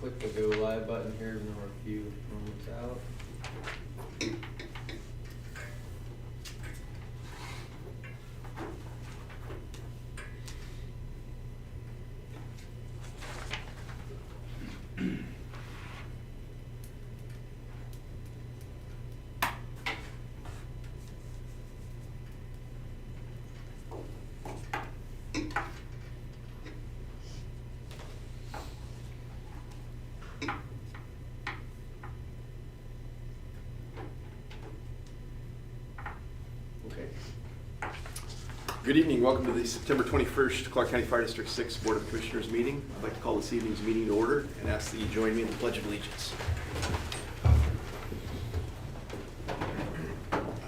click the go live button here and we're a few moments out. Good evening. Welcome to the September 21st Clark County Fire District 6 Board of Commissioners meeting. I'd like to call this evening's meeting to order and ask that you join me in the Pledge of Allegiance. I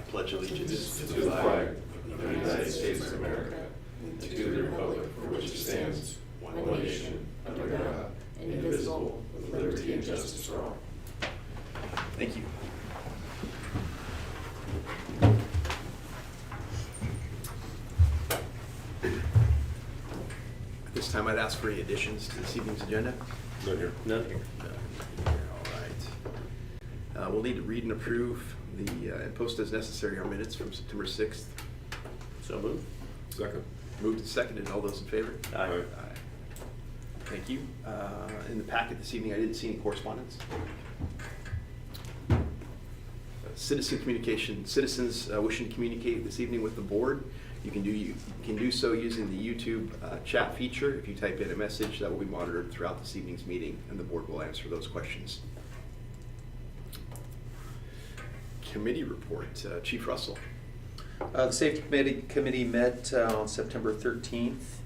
pledge allegiance to the flag of the United States of America and to the republic for which it stands, one nation, under God, indivisible, with liberty and justice for all. Thank you. This time I'd ask for any additions to this evening's agenda. None here. None here. All right. We'll need to read and approve and post as necessary our minutes from September 6th. So moved. Second. Moved and seconded. All those in favor? Aye. Aye. Thank you. In the packet this evening, I didn't see any correspondence. Citizen communication. Citizens wishing to communicate this evening with the board. You can do so using the YouTube chat feature. If you type in a message, that will be monitored throughout this evening's meeting, and the board will answer those questions. Committee report. Chief Russell. The Safety Committee met on September 13th.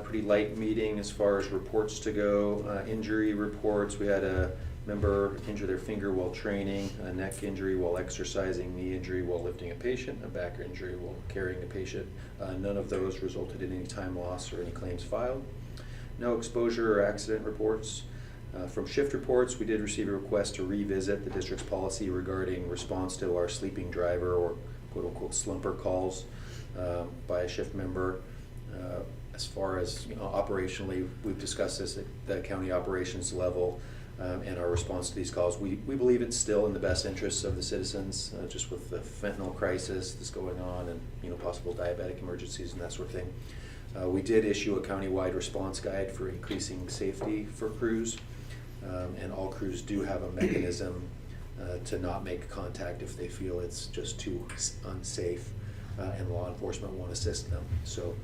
Pretty light meeting as far as reports to go. Injury reports, we had a member injure their finger while training, a neck injury while exercising, knee injury while lifting a patient, a back injury while carrying a patient. None of those resulted in any time loss or any claims filed. No exposure or accident reports. From shift reports, we did receive a request to revisit the district's policy regarding response to our sleeping driver or quote-unquote slumper calls by a shift member. As far as operationally, we've discussed this at the county operations level. And our response to these calls, we believe it's still in the best interests of the citizens, just with the fentanyl crisis that's going on and possible diabetic emergencies and that sort of thing. We did issue a countywide response guide for increasing safety for crews, and all crews do have a mechanism to not make contact if they feel it's just too unsafe, and law enforcement won't assist them. So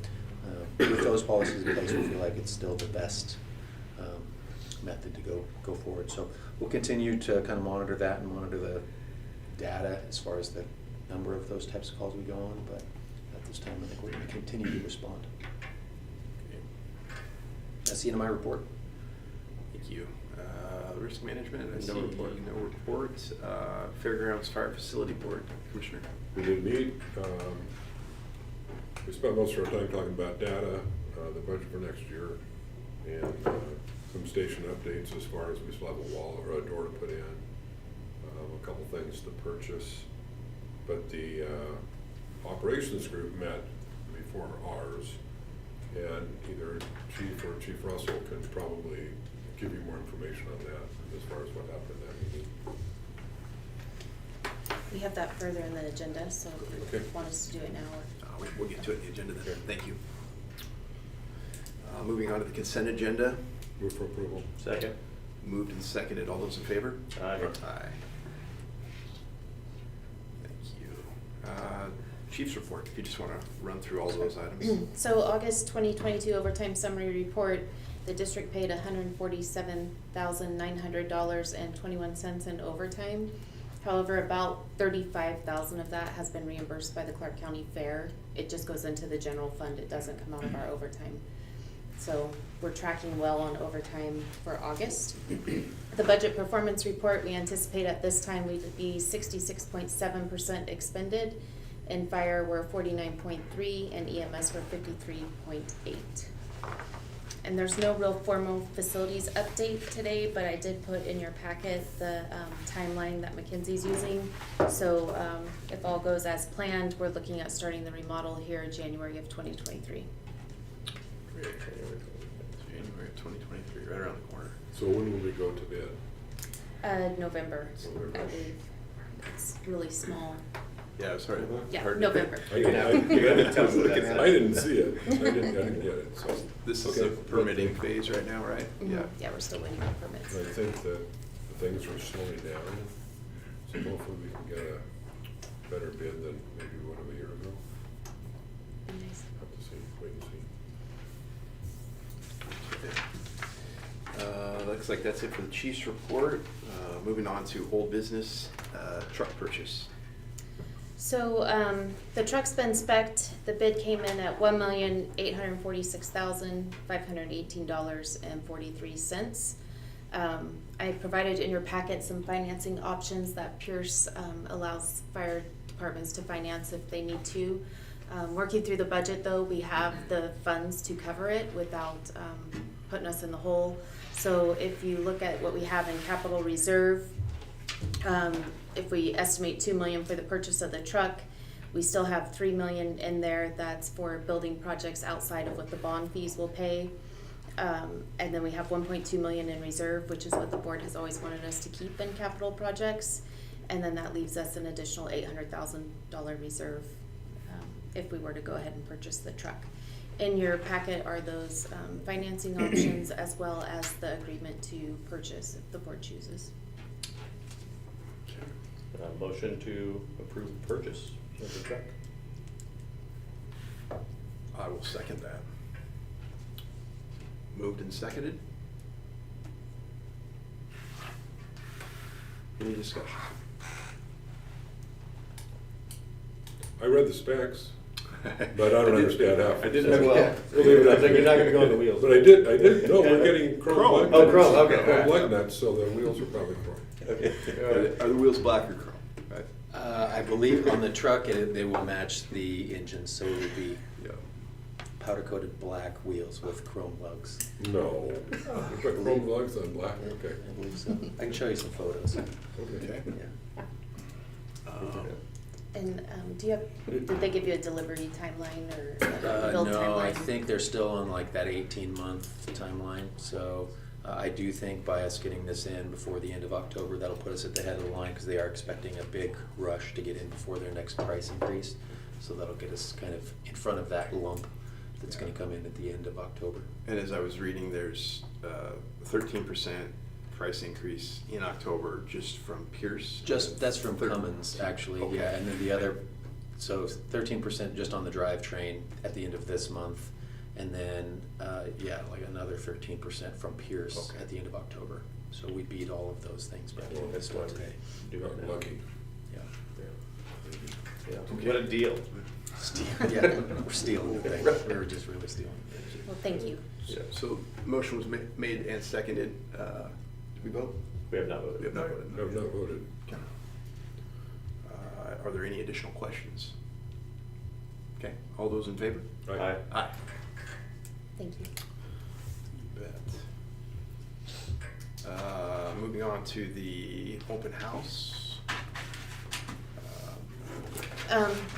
with those policies in place, we feel like it's still the best method to go forward. So we'll continue to kind of monitor that and monitor the data as far as the number of those types of calls we go on, but at this time I think we're going to continue to respond. That's the end of my report. Thank you. Risk management. I see No report. No report. Fairgrounds Fire Facility Board. Commissioner. We did meet. We spent most of our time talking about data, the budget for next year, and some station updates as far as we still have a wall or a door to put in, a couple things to purchase. But the operations group met before ours, and either Chief or Chief Russell can probably give you more information on that as far as what happened in that meeting. We have that further in the agenda, so if you Okay. want us to do it now. Or We'll get to it in the agenda then. Thank you. Moving on to the consent agenda. Move for approval. Second. Moved and seconded. All those in favor? Aye. Aye. Thank you. Chief's report, if you just want to run through all those items. So August 2022 overtime summary report, the district paid $147,900.21 in overtime. However, about $35,000 of that has been reimbursed by the Clark County Fair. It just goes into the general fund. It doesn't come out of our overtime. So we're tracking well on overtime for August. The budget performance report, we anticipate at this time we'd be 66.7% expended. In fire, we're 49.3%, and EMS we're 53.8%. And there's no real formal facilities update today, but I did put in your packet the timeline that McKinsey's using. So if all goes as planned, we're looking at starting the remodel here in January of 2023. Great. January of 2023, right around the corner. So when will we go to bid? November, November. I believe. It's really small. Yeah, it's hard. Yeah, hard to- November. I didn't see it. I didn't get it, so. This is Okay. the permitting phase right now, right? Mhm. Yeah. Yeah, we're still waiting on permits. And I think that things are slowing down, so hopefully we can get a better bid than maybe one of a year ago. Nice. Have to see, wait and see. Looks like that's it for the chief's report. Moving on to old business, truck purchase. So, the truck's been spec'd, the bid came in at $1,846,518.43. I provided in your packet some financing options that Pierce, allows fire departments to finance if they need to. Working through the budget though, we have the funds to cover it without, putting us in the hole. So if you look at what we have in capital reserve, if we estimate $2 million for the purchase of the truck, we still have $3 million in there that's for building projects outside of what the bond fees will pay. And then we have $1.2 million in reserve, which is what the board has always wanted us to keep in capital projects. And then that leaves us an additional $800,000 reserve, if we were to go ahead and purchase the truck. In your packet are those financing options as well as the agreement to purchase if the board chooses. Motion to approve the purchase of the truck. I will second that. Moved and seconded. Any discussion? I read the specs, but I don't understand half. I didn't. Well, Yeah. We'll leave it I at think that. you're not gonna go on the wheels. But I did, no, we're getting chrome Chrome. lug Oh, nuts. chrome, okay. Chrome lug nuts, so the wheels are probably chrome. Okay. Are the wheels black or chrome? Right. I believe on the truck, they will match the engine, so it would be Yeah. powder-coated black wheels with chrome lugs. No, you put chrome lugs on black, okay. I believe so. I can show you some photos. Okay. Yeah. And do you have, did they give you a delivery timeline or a build timeline? No, I think they're still on like that 18-month timeline, so I do think by us getting this in before the end of October, that'll put us at the head of the line, because they are expecting a big rush to get in before their next price increase. So that'll get us kind of in front of that lump that's gonna come in at the end of October. And as I was reading, there's 13% price increase in October just from Pierce. That's from Thir- Cummins, actually, Okay. yeah, and then the other, so 13% just on the drivetrain at the end of this month, and then, yeah, like another 13% from Pierce Okay. at the end of October. So we beat all of those things by the end of That's this why today. we do it now. Lucky. Yeah. Yeah. Okay. What a deal. Yeah, we're stealing the thing, we're just really stealing. Well, thank you. Yeah, so motion was made and seconded. Did we vote? We have not voted. We have not voted. I've not voted. Okay. Are there any additional questions? Okay, all those in favor? Aye. Aye. Thank you. You bet. Moving on to the open house.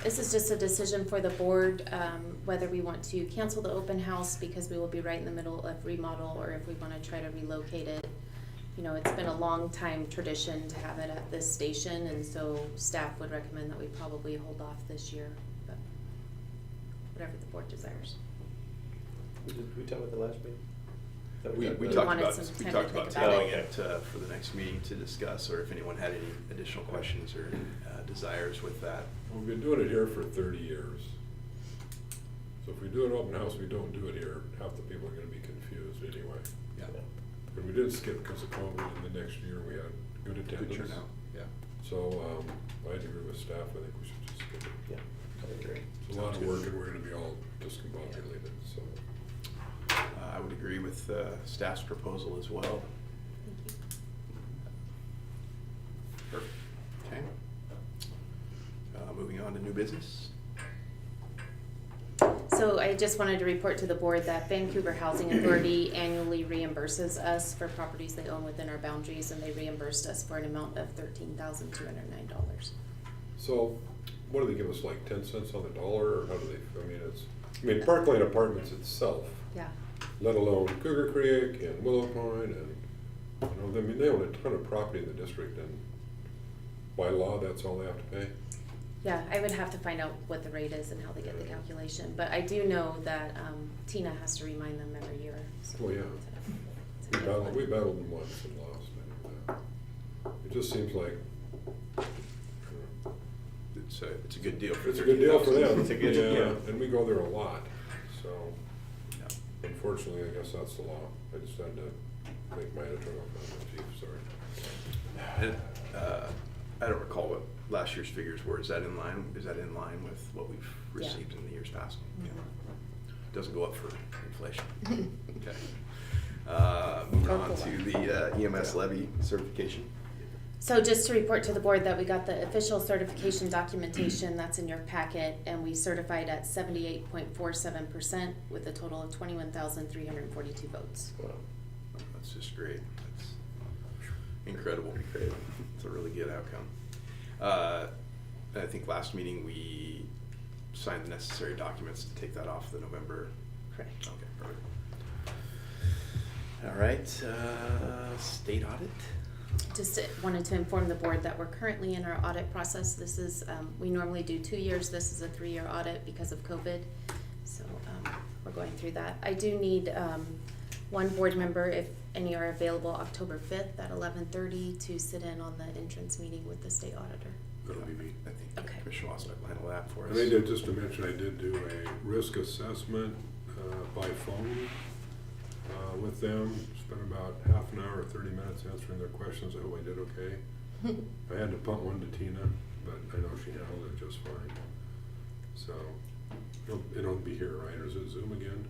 This is just a decision for the board, whether we want to cancel the open house because we will be right in the middle of remodel, or if we want to try to relocate it. You know, it's been a long time tradition to have it at this station, and so staff would recommend that we probably hold off this year, but whatever the board desires. Did we talk about the last meeting? That We talked talked about- wanted about, some we time talked to about think about tabling it. it for the next meeting to discuss, or if anyone had any additional questions or desires with that. We've been doing it here for 30 years. So if we do an open house, we don't do it here, half the people are gonna be confused anyway. Yeah. But we did skip because of COVID, and the next year we had good Good attendance. turnout, yeah. So, I agree with staff, I think we should just skip it. Yeah, I agree. It's a lot of work, and we're gonna be all discombobulated, so. I would agree with staff's proposal as well. Thank you. Perfect. Okay. Moving on to new business. So I just wanted to report to the board that Vancouver Housing Authority annually reimburses us for properties they own within our boundaries, and they reimbursed us for an amount of $13,209. So, what do they give us, like 10 cents on the dollar, or how do they, Parkland Apartments itself, Yeah. let alone Cougar Creek and Willow Point and I mean, they own a ton of property in the district, and by law, that's all they have to pay? Yeah, I would have to find out what the rate is and how they get the calculation, but I do know that Tina has to remind them every year. So Well, yeah. it's a We good battled, one. we battled them once and lost, I know that. It just seems like, It's a good deal for it's a good deal for them. It's a good- Yeah, yeah. and we go there a lot, so Yeah. unfortunately, I guess that's the law. I just had to make my editorial comment, chief, sorry. And, I don't recall what last year's figures were. Is that in line with what we've Yeah. received in the years past? Yeah. Mhm. Doesn't go up for inflation. Okay. Moving on to the EMS levy certification. So just to report to the board that we got the official certification documentation, that's in your packet, and we certified at 78.47% with a total of 21,342 votes. Wow. That's just great. That's incredible. It's a really good outcome. I think last meeting we signed the necessary documents to take that off the November. Correct. Okay, perfect. All right, state audit. Just wanted to inform the board that we're currently in our audit process. This is, we normally do 2 years. This is a 3-year audit because of COVID. So we're going through that. I do need one board member, if any are available, October 5th at 11:30 to sit in on the entrance meeting with the state auditor. That'll be me. I think Okay. Commissioner Wasserman will handle that for us. And I did, just to mention, I did do a risk assessment by phone with them. Spent about half an hour or 30 minutes answering their questions. I hope I did okay. I had to punt one to Tina, but I know she handled it just fine. So it'll be here, right? Or is it Zoom again?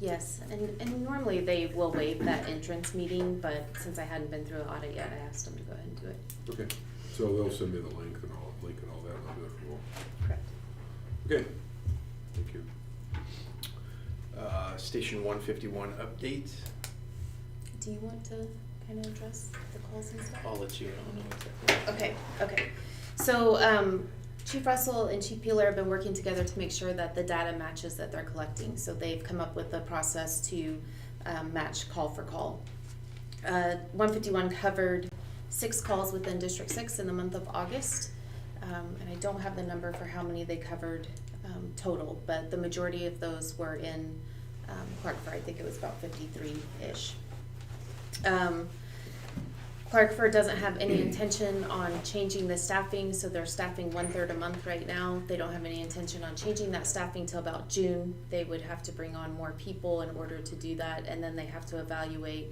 Yes, and normally they will waive that entrance meeting, but since I hadn't been through an audit yet, I asked them to go ahead and do it. Okay. So they'll send me the link and all that, and I'll do it from home. Correct. Okay. Thank you. Station 151 update. Do you want to kind of address the calls and stuff? I'll let you know exactly. Okay. So Chief Russell and Chief Peeler have been working together to make sure that the data matches that they're collecting. So they've come up with a process to match call for call. 151 covered 6 calls within District 6 in the month of August. And I don't have the number for how many they covered total, but the majority of those were in Clarkford. I think it was about 53-ish. Clarkford doesn't have any intention on changing the staffing, so they're staffing 1/3 a month right now. They don't have any intention on changing that staffing till about June. They would have to bring on more people in order to do that, and then they have to evaluate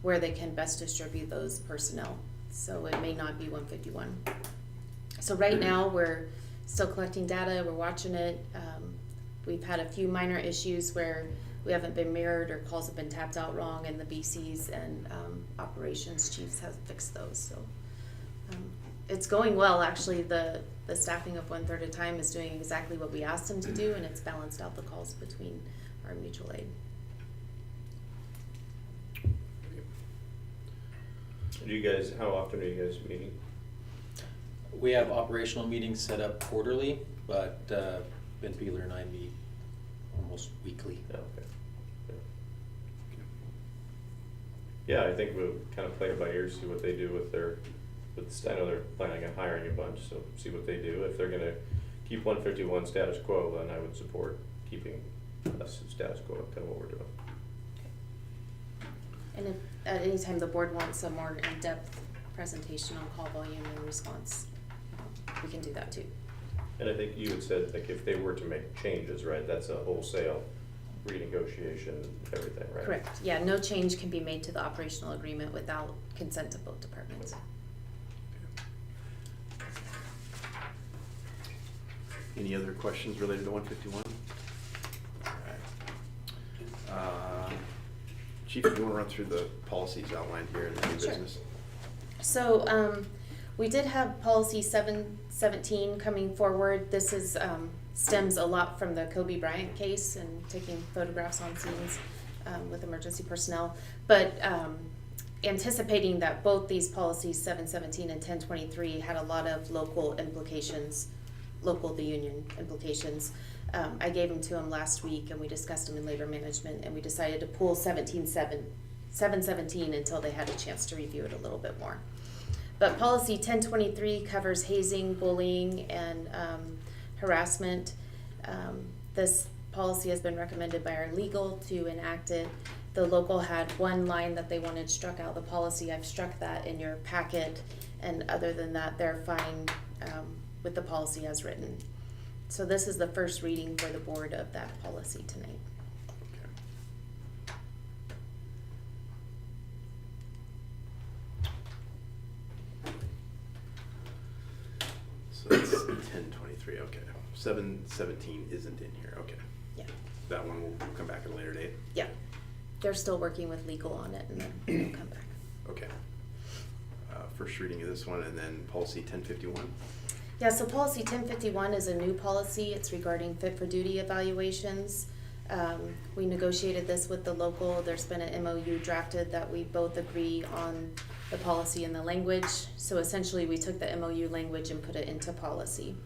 where they can best distribute those personnel. So it may not be 151. So right now, we're still collecting data, we're watching it. We've had a few minor issues where we haven't been mirrored or calls have been tapped out wrong, and the BCs and operations chiefs have fixed those. So it's going well, actually. The staffing of 1/3 at a time is doing exactly what we asked them to do, and it's balanced out the calls between our mutual aid. How often are you guys meeting? We have operational meetings set up quarterly, but Ben Peeler and I meet almost weekly. Oh, okay. Yeah, I think we'll kind of play it by ear, see what they do with I know they're planning on hiring a bunch, so see what they do. If they're gonna keep 151 status quo, then I would support keeping us status quo, kind of what we're doing. And if at any time the board wants a more in-depth presentation on call volume and response, we can do that too. And I think you had said, like, if they were to make changes, right, that's a wholesale renegotiation, everything, right? Correct. Yeah, no change can be made to the operational agreement without consent of both departments. Any other questions related to 151? All right. Chief, do you want to run through the policies outlined here in the new Sure. business? So we did have policy 717 coming forward. This is stems a lot from the Kobe Bryant case and taking photographs on scenes with emergency personnel. But anticipating that both these policies, 717 and 1023, had a lot of local implications, local to union implications. I gave them to him last week, and we discussed them in labor management, and we decided to pull 1717 717 until they had a chance to review it a little bit more. But policy 1023 covers hazing, bullying, and harassment. This policy has been recommended by our legal to enact it. The local had one line that they wanted struck out of the policy. I've struck that in your packet, and other than that, they're fine with the policy as written. So this is the first reading for the board of that policy tonight. So that's 1023, okay. 717 isn't in here, okay. Yeah, That one will come back at a later date? yeah. They're still working with legal on it, and then it'll come back. Okay. First reading of this one, and then policy 1051. Yeah, so policy 1051 is a new policy. It's regarding fit for duty evaluations. We negotiated this with the local. There's been an MOU drafted that we both agree on the policy and the language. So essentially, we took the MOU language and put it into policy.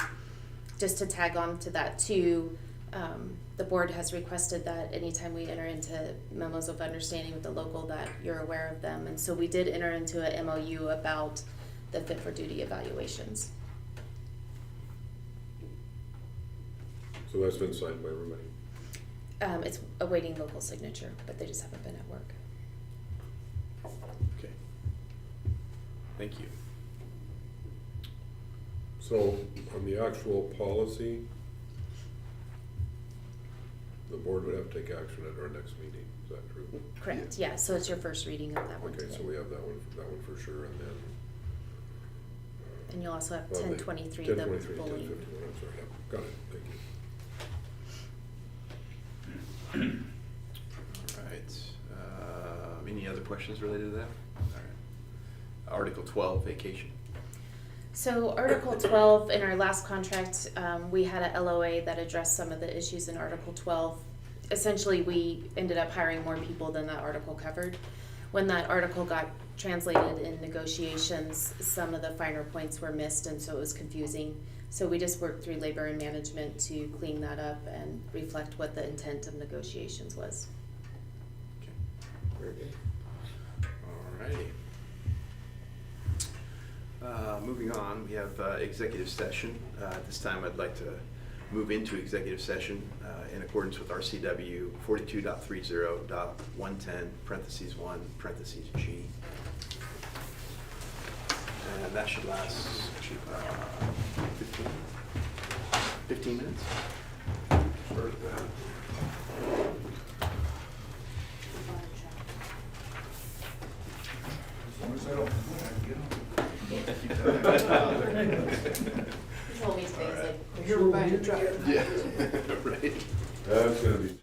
Just to tag on to that too, the board has requested that anytime we enter into memos of understanding with the local that you're aware of them. And so we did enter into a MOU about the fit for duty evaluations. So that's been signed by everybody? It's awaiting local signature, but they just haven't been at work. Okay. Thank you. So on the actual policy, the board would have to take action at our next meeting, is that true? Correct, yeah, so it's your first reading of that one Okay, today. so we have that one for sure, and then. And you'll also have well, 1023, the 1023, bullying. 1051, I'm sorry, yeah, got it, thank you. All right. Any other questions related to that? All right. Article 12, vacation. So Article 12, in our last contract, we had a LOA that addressed some of the issues in Article 12. Essentially, we ended up hiring more people than that article covered. When that article got translated in negotiations, some of the finer points were missed, and so it was confusing. So we just worked through labor and management to clean that up and reflect what the intent of negotiations was. Okay. Very good. All righty. Moving on, we have executive session. At this time, I'd like to move into executive session in accordance with RCW 42.30.110, parentheses 1, parentheses G. And that should last 15 minutes. Start at that. As long as I don't, I can get on. He told me today, he's like, I'm sure we'll be in trouble. Yeah, right. That's gonna be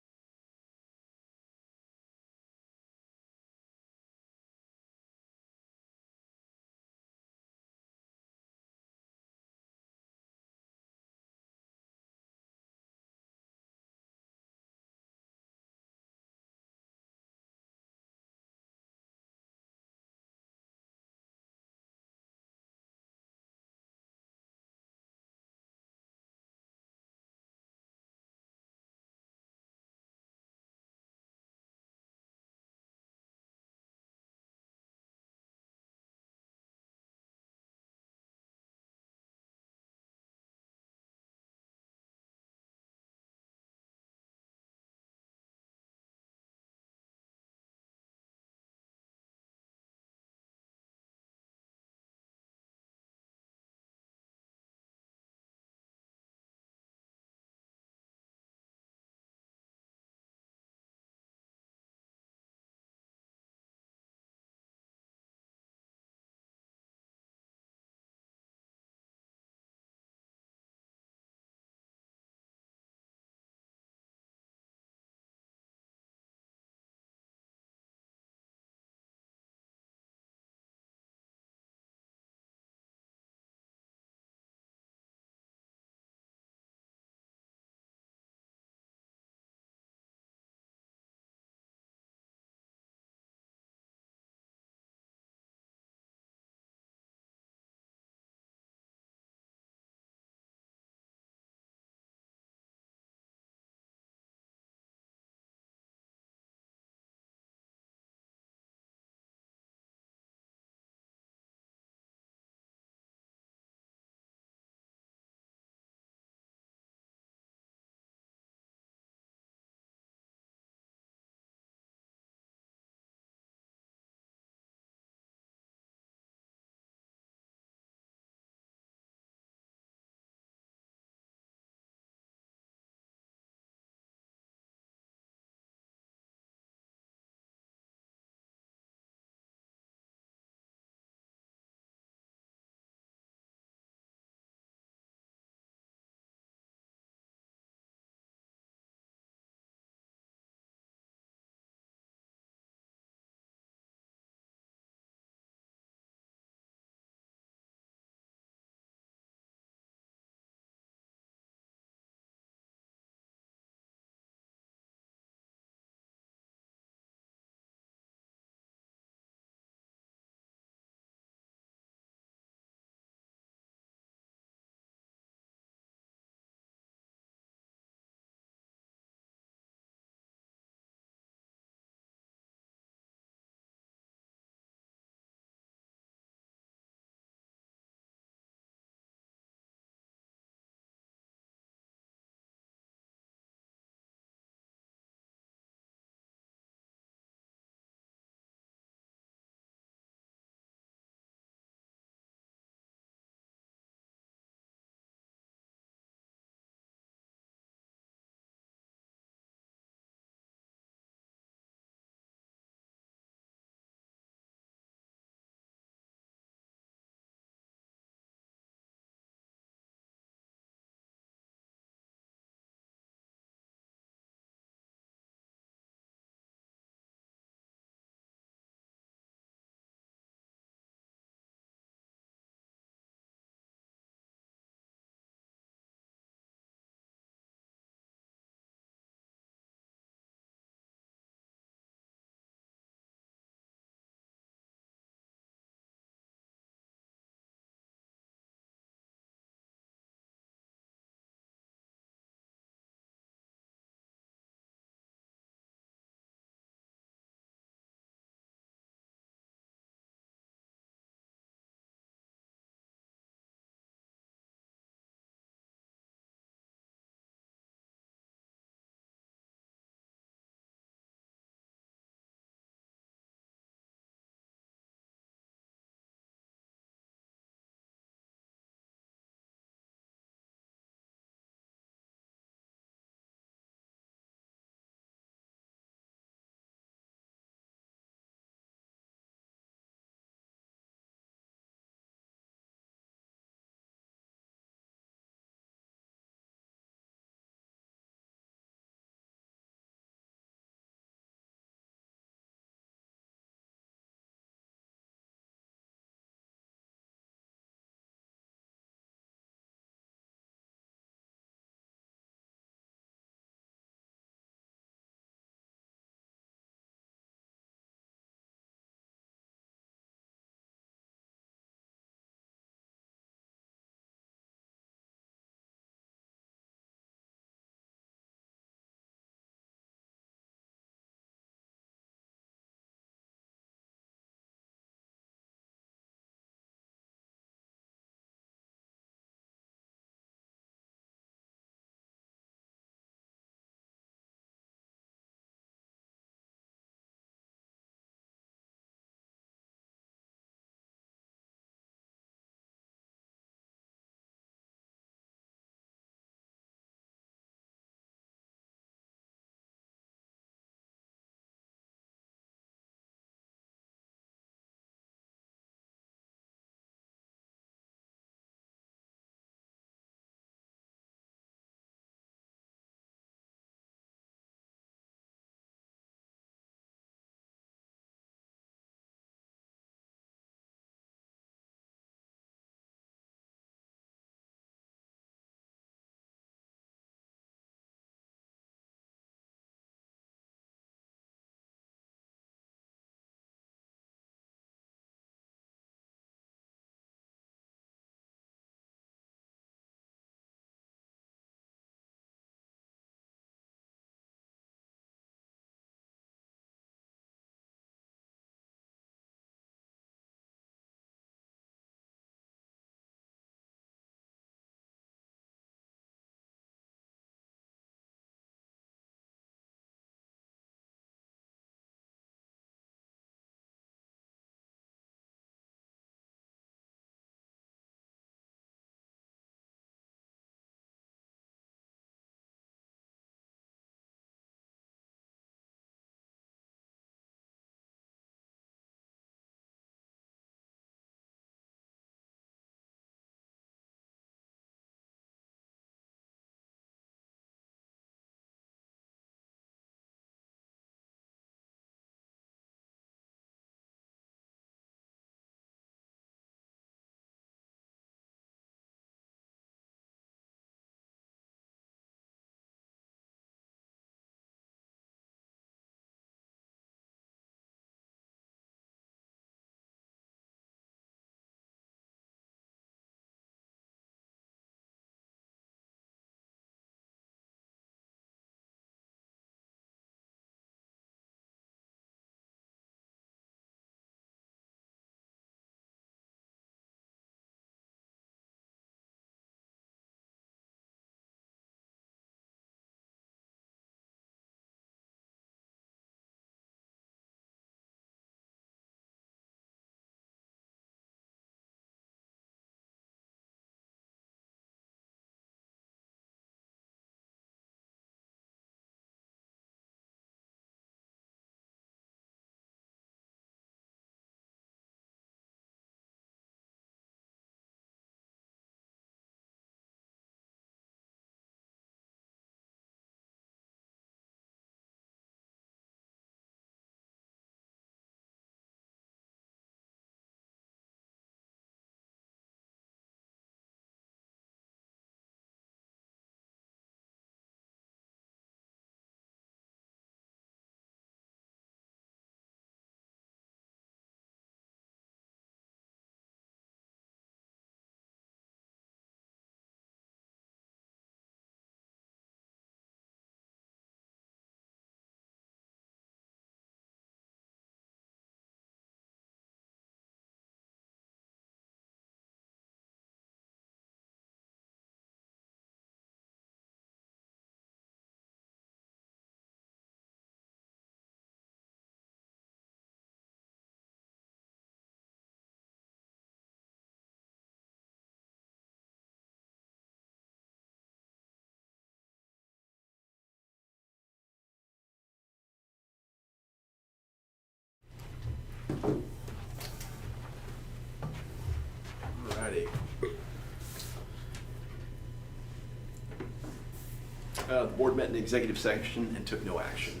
Board met in executive session and took no action.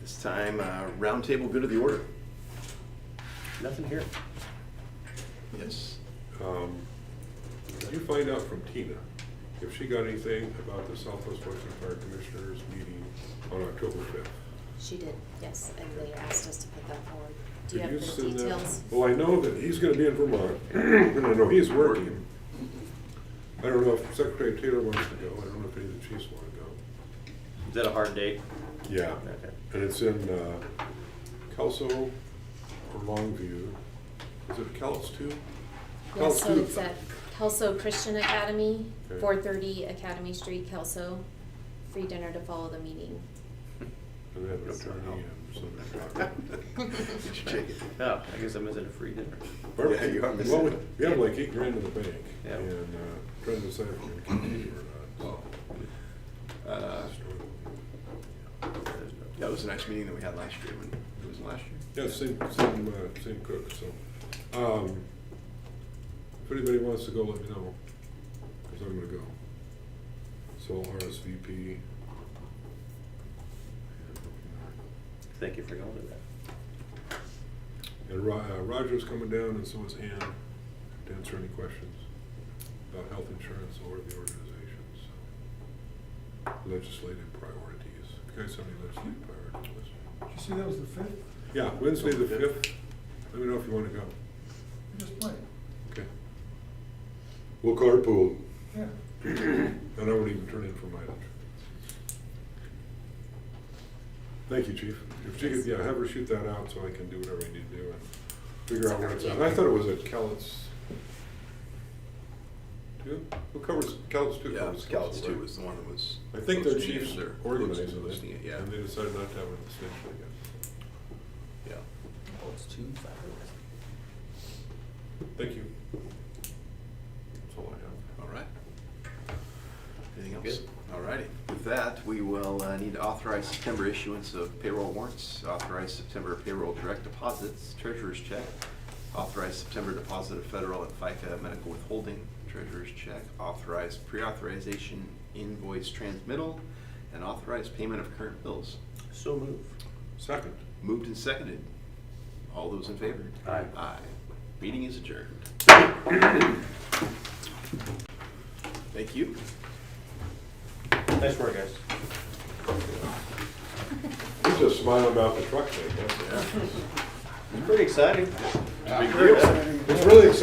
This time, roundtable, good of the order. Nothing here. Yes. Did you find out from Tina if she got anything about the Southwest Western Fire Commissioners meeting on October 5th? She did, yes, and they asked us to put that forward. Do you Could have the send that- details? Well, I know that he's gonna be in Vermont, and I know he's working. I don't know if Secretary Taylor wants to go, I don't know if any of the chiefs wanna go. Is that a hard date? Yeah, Okay. and it's in Kelso or Longview. Is it Kelso too? Yes, so it's at Kelso Christian Academy, Okay. 430 Academy Street, Kelso. Free dinner to follow the meeting. And they have an attorney and some. Did you check it? Oh, I guess I'm missing a free dinner. Yeah, you are missing Well, it. we have like $8,000 in the bank, Yeah. and trying to decide if we're gonna continue or not. Yeah, it was a nice meeting that we had last year. When it was last year. Yeah, same cook, so, if anybody wants to go, let me know, cause I'm gonna go. So I'll RSVP. Thank you for going to that. And Roger's coming down, and so is Ann, to answer any questions about health insurance or the organization, so. Legislative priorities. You guys have any legislative priorities? Did you see that was the 5th? Yeah, Wednesday the 5th. Let me know if you wanna go. Just playing. Okay. We'll carpool. Yeah. And I won't even turn in for mileage. Thank you, Chief. If you could, yeah, have her shoot that out so I can do whatever I need to do and figure out where it's at. I thought it was at Cowlitz. Two? Who covers, Cowlitz two Yeah, covers Scouts Kelso, too right? was the one that was. I think their hosting it, chiefs they're organizing hosting it, yeah. and they decided not to have it at the station, I guess. Yeah. Oh, it's 2 fireworks. Thank you. That's all I have. All right. Anything else? Good. All righty. With that, we will need to authorize September issuance of payroll warrants, authorize September payroll direct deposits, treasurer's check, authorize September deposit of federal and FICA medical withholding, treasurer's check, authorize pre-authorization invoice transmittal, and authorize payment of current bills. So move. Second. Moved and seconded. All those in favor? Aye. Aye. Meeting is adjourned. Thank you. Nice work, guys. He's just smiling about the truck thing, that's it. Yeah. It's pretty exciting. Big deal. It's really exciting.